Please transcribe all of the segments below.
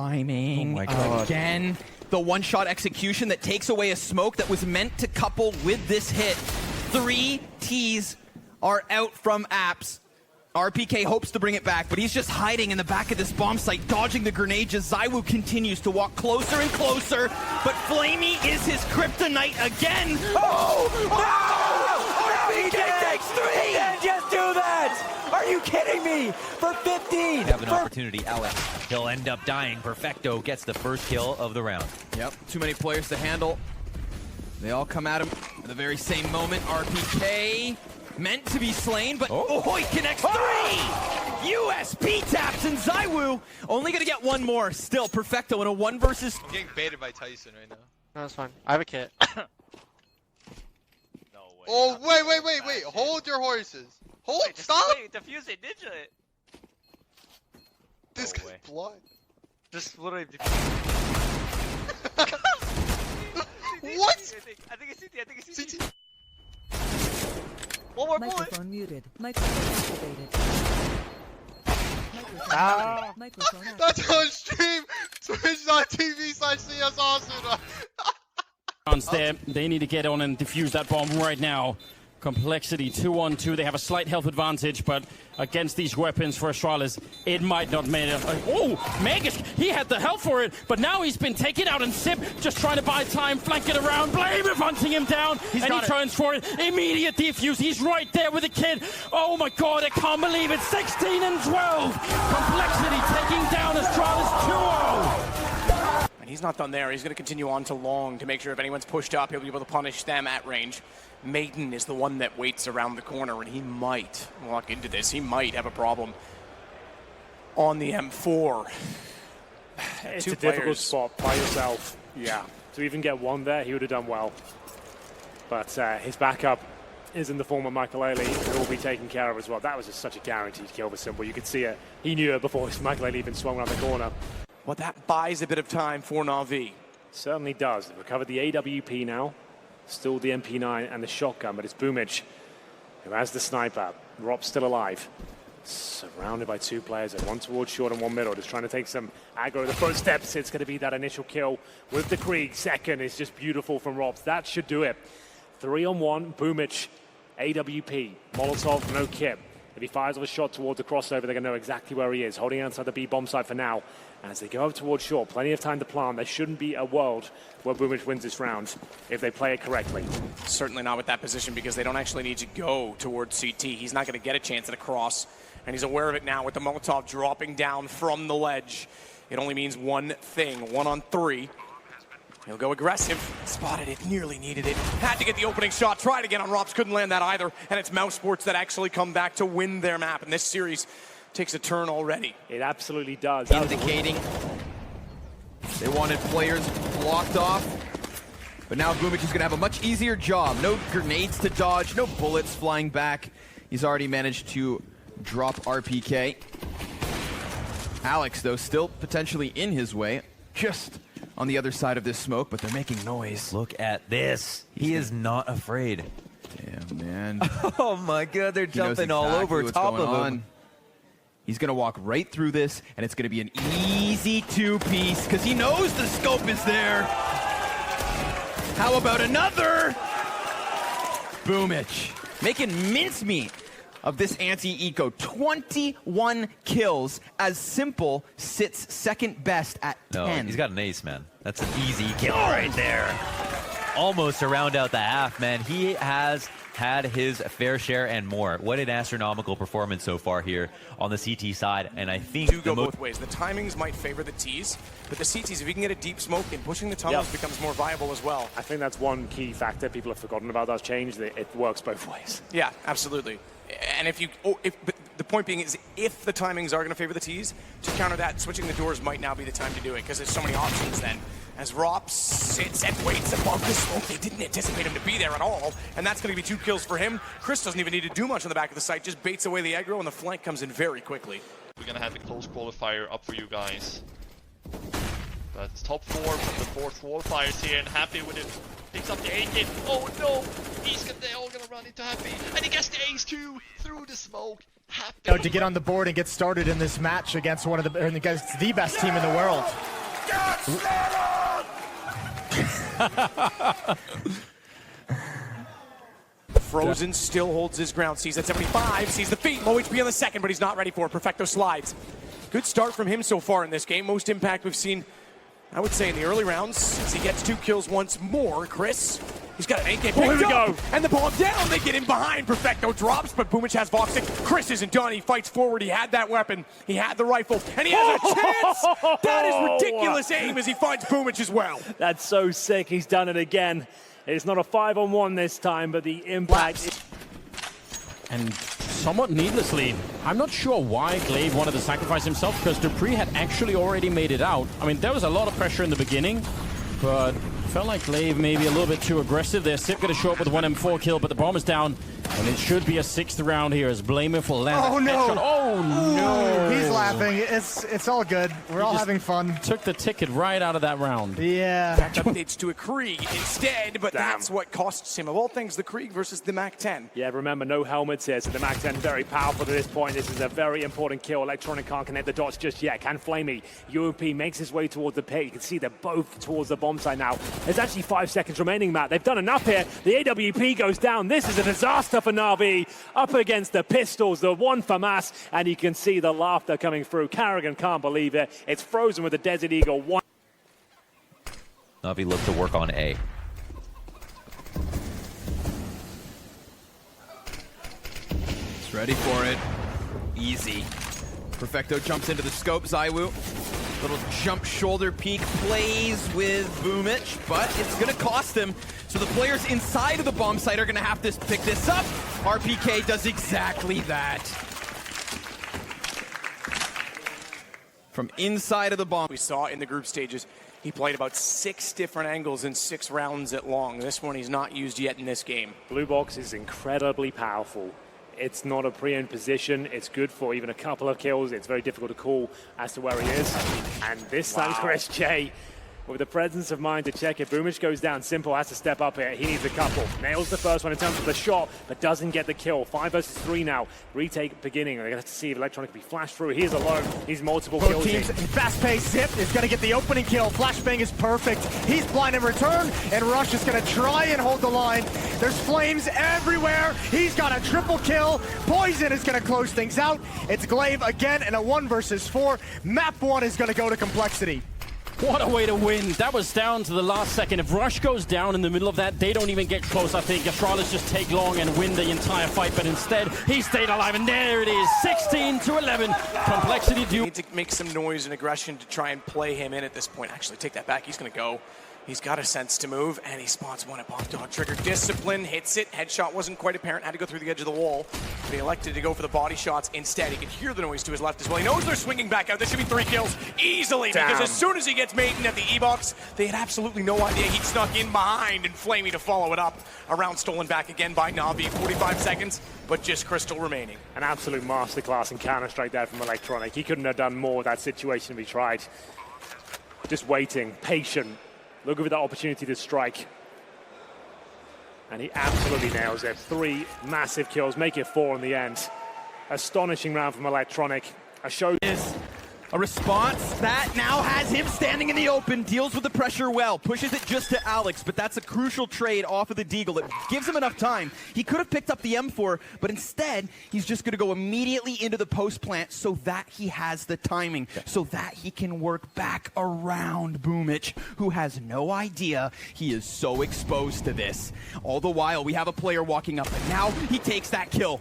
timing. Oh my God. Again, the one-shot execution that takes away a smoke that was meant to couple with this hit. 3 Ts are out from Apps. RPK hopes to bring it back, but he's just hiding in the back of this bomb site, dodging the grenades as ZywOo continues to walk closer and closer. But Flamey is his kryptonite again. Oh! RPK takes 3! He didn't just do that! Are you kidding me? For 15! Have an opportunity, Alex. He'll end up dying. Perfecto gets the first kill of the round. Yep, too many players to handle. They all come at him at the very same moment. RPK meant to be slain, but he connects 3! USP taps, and ZywOo only gonna get one more. Still, Perfecto in a 1 versus... I'm getting baited by Tyson right now. No, that's fine. I have a kit. No way. Oh, wait. Hold your horses. Stop! Wait, defuse it, ninja it. This guy's blind. Just literally What? I think it's CT. One more bullet. Microphone muted. Microphone activated. Microphone activated. That's on stream! Twitch.tv/CS Austin. There, they need to get on and defuse that bomb right now. Complexity 2-on-2. They have a slight health advantage, but against these weapons for Astralis, it might not matter. Magus, he had the health for it, but now he's been taken out, and Sip just trying to buy time, flank it around, Blame hunting him down, and he turns for it. Immediate defuse. He's right there with the kid. Oh my God, I can't believe it. 16 and 12. Complexity taking down Astralis 2-0. And he's not done there. He's going to continue on to long to make sure if anyone's pushed up, he'll be able to punish them at range. Maiden is the one that waits around the corner, and he might walk into this. He might have a problem on the M4. It's Two a difficult players. spot by yourself. Yeah. To even get one there, he would have done well. But his backup is in the form of Michael Ailey, who will be taken care of as well. That was just such a guaranteed kill for Simple. You could see it. He knew it before Michael Ailey even swung around the corner. Well, that buys a bit of time for Na'Vi. Certainly does. They've recovered the AWP now. Still the MP9 and the shotgun, but it's Boomich who has the sniper. Rob's still alive. Surrounded by 2 players, one towards short and one middle, just trying to take some aggro. The first steps, it's going to be that initial kill with the Krieg. Second is just beautiful from Robs. That should do it. 3-on-1, Boomich, AWP, Molotov, no kit. If he fires off a shot towards the crossover, they're going to know exactly where he is. Holding outside the B bomb site for now. As they go up towards short, plenty of time to plant. There shouldn't be a world where Boomich wins this round if they play it correctly. Certainly not with that position, because they don't actually need to go towards CT. He's not going to get a chance at a cross, and he's aware of it now with the Molotov dropping down from the ledge. It only means one thing, 1-on-3. He'll go aggressive. Spotted it, nearly needed it. Had to get the opening shot, tried again on Robs, couldn't land that either. And it's Mouse Sports that actually come back to win their map, and this series takes a turn already. It absolutely does. Indicating they wanted players blocked off, but now Gloomich is going to have a much easier job. No grenades to dodge, no bullets flying back. He's already managed to drop RPK. Alex, though, still potentially in his way, just on the other side of this smoke, but they're making noise. Look at this. He is not afraid. Damn, man. Oh my God, they're jumping all over top of him. He's going to walk right through this, and it's going to be an easy 2-piece, because he knows the scope is there. How about another? Boomich, making mincemeat of this anti-eco. 21 kills as Simple sits second best at 10. No, he's got an ace, man. That's an easy kill right there. Almost to round out the half, man. He has had his fair share and more. What an astronomical performance so far here on the CT side, and I think Do go both ways. The timings might favor the Ts, but the CTs, if you can get a deep smoke and pushing the tunnels becomes more viable as well. I think that's one key factor people have forgotten about that's changed. It works both ways. Yeah, absolutely. And if you, but the point being is, if the timings are going to favor the Ts, to counter that, switching the doors might now be the time to do it, because there's so many options then. As Rops sits and waits above the smoke, they didn't anticipate him to be there at all, and that's going to be 2 kills for him. Chris doesn't even need to do much on the back of the site, just baits away the aggro, and the flank comes in very quickly. We're gonna have a close qualifier up for you guys. But it's top 4 from the 4th qualifiers here, and Happy with it picks up the 8 hit. Oh no! They're all gonna run into Happy, and he gets the ace too through the smoke. Happy To get on the board and get started in this match against against the best team in the world. Frozen still holds his ground, sees at 75, sees the feet, low HP on the second, but he's not ready for it. Perfecto slides. Good start from him so far in this game. Most impact we've seen, I would say, in the early rounds, as he gets 2 kills once more. Chris, he's got an 8 game here we go. And the bomb down, they get in behind. Perfecto drops, but Boomich has Voxic. Chris isn't done, he fights forward, he had that weapon, he had the rifle, and he has a chance! That is ridiculous aim as he finds Boomich as well. That's so sick. He's done it again. It's not a 5-on-1 this time, but the impact. And somewhat needlessly, I'm not sure why Glaive wanted to sacrifice himself, because Dupree had actually already made it out. I mean, there was a lot of pressure in the beginning, but felt like Glaive maybe a little bit too aggressive there. Sip going to show up with a 1M4 kill, but the bomb is down. And it should be a 6th round here as Blamer will land. Oh no! Headshot. Oh no! He's laughing. It's all good. We're all having fun. Took the ticket right out of that round. Yeah. Updates to a Krieg instead, but that's what costs him. Of all things, the Krieg versus the MAC-10. Yeah, remember, no helmets here, so the MAC-10 very powerful to this point. This is a very important kill. Electronic can't connect the dots just yet. Can Flamey. UMP makes his way towards the pit. You can see they're both towards the bomb site now. There's actually 5 seconds remaining, Matt. They've done enough here. The AWP goes down. This is a disaster for Na'Vi. Up against the pistols, the one for Mass, and you can see the laughter coming through. Carrigan can't believe it. It's Frozen with the Desert Eagle. Na'Vi look to work on A. He's ready for it. Easy. Perfecto jumps into the scope. Zywoo. Little jump shoulder peek plays with Boomich, but it's going to cost him. So the players inside of the bomb site are going to have to pick this up. RPK does exactly that. From inside of the bomb. We saw in the group stages, he played about 6 different angles in 6 rounds at long. This one he's not used yet in this game. Blue box is incredibly powerful. It's not a pre-owned position. It's good for even a couple of kills. It's very difficult to call as to where he is. And this time, Chris J, with the presence of mind to check it. Boomich goes down. Simple has to step up here. He needs a couple. Nails the first one in terms of the shot, but doesn't get the kill. 5 versus 3 now. Retake beginning. They're going to have to see if Electronic can be flashed through. He's alone. He's multiple Both kills. teams in fast-paced. Zip is going to get the opening kill. Flashbang is perfect. He's blind in return, and Rush is going to try and hold the line. There's flames everywhere. He's got a triple kill. Poison is going to close things out. It's Glaive again in a 1 versus 4. Map 1 is going to go to Complexity. What a way to win. That was down to the last second. If Rush goes down in the middle of that, they don't even get close, I think. Astralis just take long and win the entire fight, but instead, he stayed alive, and there it is, 16-11. Complexity do. Need to make some noise and aggression to try and play him in at this point. Actually, take that back. He's going to go. He's got a sense to move, and he spots one at Pop Dog. Trigger discipline, hits it. Headshot wasn't quite apparent, had to go through the edge of the wall. But he elected to go for the body shots instead. He can hear the noise to his left as well. He knows they're swinging back out. There should be 3 kills easily, because as soon as he gets Maiden at the E-box, they had absolutely no idea he'd snuck in behind, and Flamey to follow it up. A round stolen back again by Na'Vi. 45 seconds, but just Crystal remaining. An absolute masterclass in Counter-Strike there from Electronic. He couldn't have done more with that situation if he tried. Just waiting, patient. Looking for that opportunity to strike. And he absolutely nails it. 3 massive kills, make it 4 in the end. Astonishing round from Electronic. A show Is a response that now has him standing in the open, deals with the pressure well, pushes it just to Alex, but that's a crucial trade off of the Deagle. It gives him enough time. He could have picked up the M4, but instead, he's just going to go immediately into the post plant so that he has the timing, so that he can work back around Boomich, who has no idea he is so exposed to this. All the while, we have a player walking up, and now he takes that kill.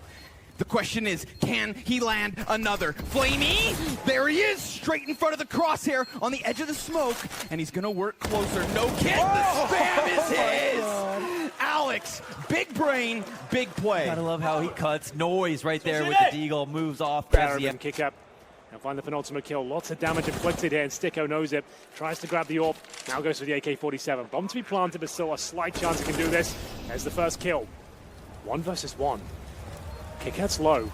The question is, can he land another? Flamey, there he is, straight in front of the crosshair on the edge of the smoke, and he's gonna work closer. No kid, the spam is his! Alex, big brain, big play. Gotta love how he cuts. Noise right there with the Deagle, moves off, grabs the kick up. And find the penultimate kill. Lots of damage inflicted here, and Sticko knows it. Tries to grab the AWP. Now goes for the AK-47. Bomb to be planted, but still a slight chance he can do this. There's the first kill. 1 versus 1. Kickett's low.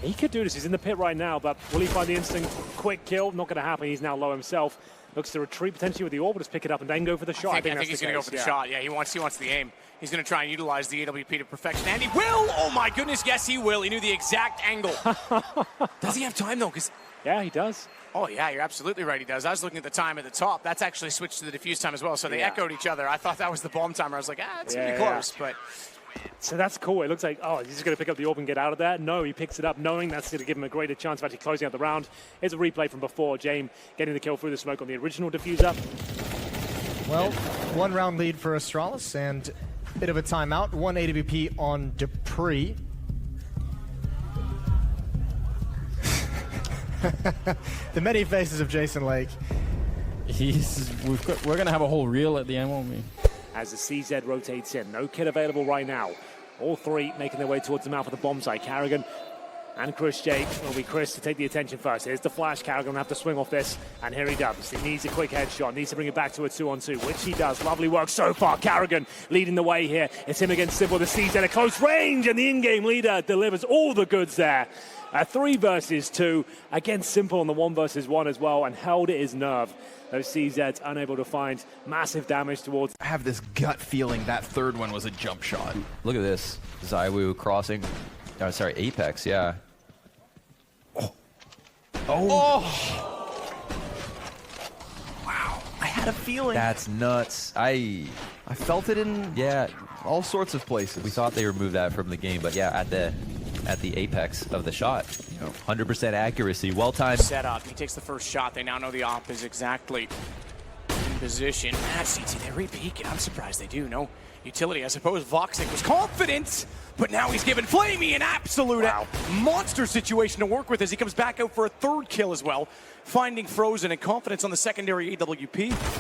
He could do this. He's in the pit right now, but will he find the instant quick kill? Not going to happen. He's now low himself. Looks to retreat potentially with the AWP, just pick it up and then go for the shot. I think he's going to go for the shot. Yeah, he wants the aim. He's going to try and utilize the AWP to perfection, and he will! Oh my goodness, yes he will. He knew the exact angle. Does he have time though? Because Yeah, he does. Oh, yeah, you're absolutely right, he does. I was looking at the time at the top. That's actually switched to the defuse time as well, so they echoed each other. I thought that was the bomb timer. I was like, it's going to be close, but... So that's cool. It looks like, he's just going to pick up the orb and get out of there. No, he picks it up, knowing that's going to give him a greater chance of actually closing out the round. Here's a replay from before. James getting the kill through the smoke on the original diffuser. Well, 1 round lead for Astralis and a bit of a timeout. 1 AWP on Dupree. The many faces of Jason Lake. We're going to have a whole reel at the end, won't we? As the CZ rotates in. No kid available right now. All three making their way towards the mouth of the bomb site. Carrigan and Chris J. Will be Chris to take the attention first. Here's the flash. Carrigan will have to swing off this. And here he does. He needs a quick headshot. Needs to bring it back to a 2-on-2, which he does. Lovely work so far. Carrigan leading the way here. It's him against Simple. The CZ at close range. And the in-game leader delivers all the goods there. A 3 versus 2 against Simple on the 1 versus 1 as well. And held his nerve. Those CZs unable to find massive damage towards. I have this gut feeling that third one was a jump shot. Look at this. Zywoo crossing. Oh, sorry, Apex, yeah. Oh! Wow. I had a feeling. That's nuts. I felt it in all sorts of places. We thought they removed that from the game, but yeah, at the apex of the shot. 100% accuracy, well timed. Set up. He takes the first shot. They now know the op is exactly in position. CT, they re-peek it. I'm surprised they do. No utility. I suppose Voxic was confident, but now he's given Flamey an absolute monster situation to work with as he comes back out for a 3rd kill as well. Finding Frozen and confidence on the secondary AWP.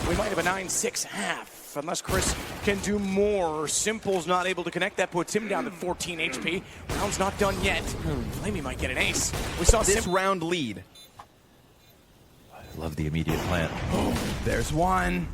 We might have a 9-6 half. Unless Chris can do more. Simple's not able to connect. That puts him down to 14 HP. Round's not done yet. Flamey might get an ace. We saw this round lead. I love the immediate plant. There's one.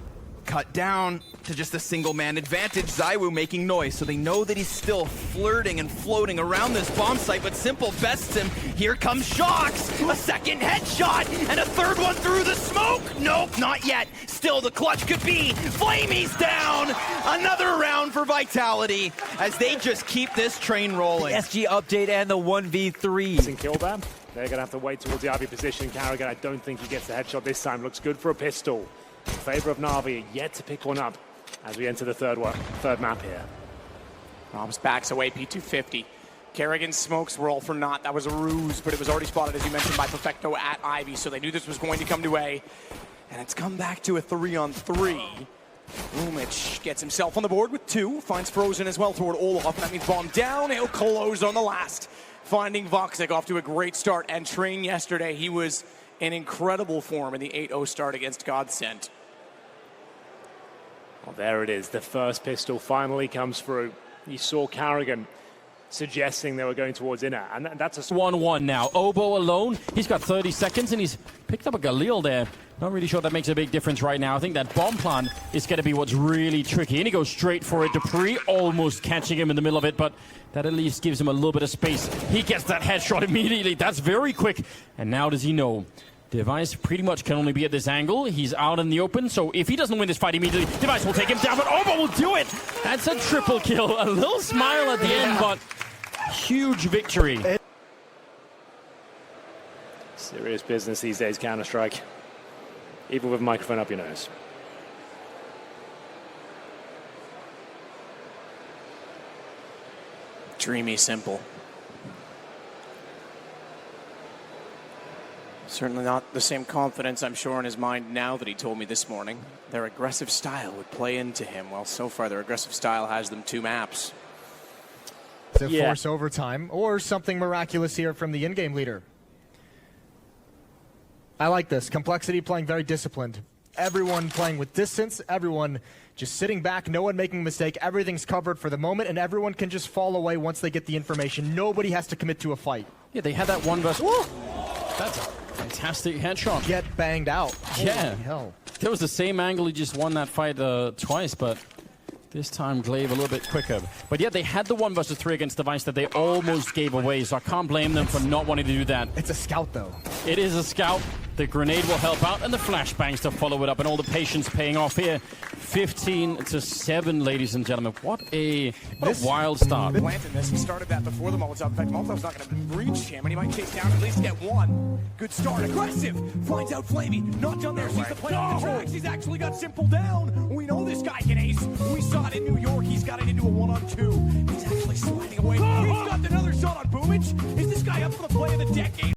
Cut down to just a single-man advantage. Zywoo making noise, so they know that he's still flirting and floating around this bomb site, but Simple bests him. Here comes Shocks! A second headshot, and a 3rd one through the smoke! Nope, not yet. Still, the clutch could be. Flamey's down! Another round for Vitality, as they just keep this train rolling. The SG update and the 1v3. In kill bam. They're going to have to wait towards the RB position. Carrigan, I don't think he gets the headshot this time. Looks good for a pistol. In favor of Na'Vi, yet to pick one up as we enter the third map here. Robs backs away, P250. Kerrigan's smokes were all for naught. That was a ruse, but it was already spotted, as you mentioned, by Perfecto at Ivy, so they knew this was going to come to A. And it's come back to a 3-on-3. Gloombshoot gets himself on the board with 2, finds Frozen as well toward Olaf, and that means bomb down. He'll close on the last, finding Voxic off to a great start. And Train yesterday, he was in incredible form in the 8-0 start against Godsent. Well, there it is. The first pistol finally comes through. You saw Carrigan suggesting they were going towards inner, and that's a 1-1 now. Obo alone. He's got 30 seconds, and he's picked up a Galil there. Not really sure that makes a big difference right now. I think that bomb plant is going to be what's really tricky. And he goes straight for it. Dupree almost catching him in the middle of it, but that at least gives him a little bit of space. He gets that headshot immediately. That's very quick. And now does he know? Device pretty much can only be at this angle. He's out in the open, so if he doesn't win this fight immediately, Device will take him down, but Obo will do it! That's a triple kill. A little smile at the end, but huge victory. serious business these days, Counter-Strike. Even with a microphone up your nose. Dreamy Simple. Certainly not the same confidence, I'm sure, in his mind now that he told me this morning. Their aggressive style would play into him. Well, so far, their aggressive style has them 2 maps. To force overtime, or something miraculous here from the in-game leader. I like this. Complexity playing very disciplined. Everyone playing with distance, everyone just sitting back, no one making a mistake, everything's covered for the moment, and everyone can just fall away once they get the information. Nobody has to commit to a fight. Yeah, they had that one versus... Woo! That's a fantastic headshot. Get banged out. Yeah. Holy hell. That was the same angle. He just won that fight twice, but this time Glaive a little bit quicker. But yeah, they had the 1 versus 3 against Device that they almost gave away, so I can't blame them for not wanting to do that. It's a scout, though. It is a scout. The grenade will help out, and the flashbangs to follow it up, and all the patience paying off here. 15-7, ladies and gentlemen. What a wild start. Planting this, he started that before the Molotov. In fact, Molotov's not going to reach him, and he might chase down at least get one. Good start, aggressive, finds out Flamey, not done there, sees the play on the tracks, he's actually got Simple down. We know this guy can ace, we saw it in New York, he's got it into a 1-on-2. He's actually sliding away, he's got another shot on Boomage. Is this guy up for the play of the decade?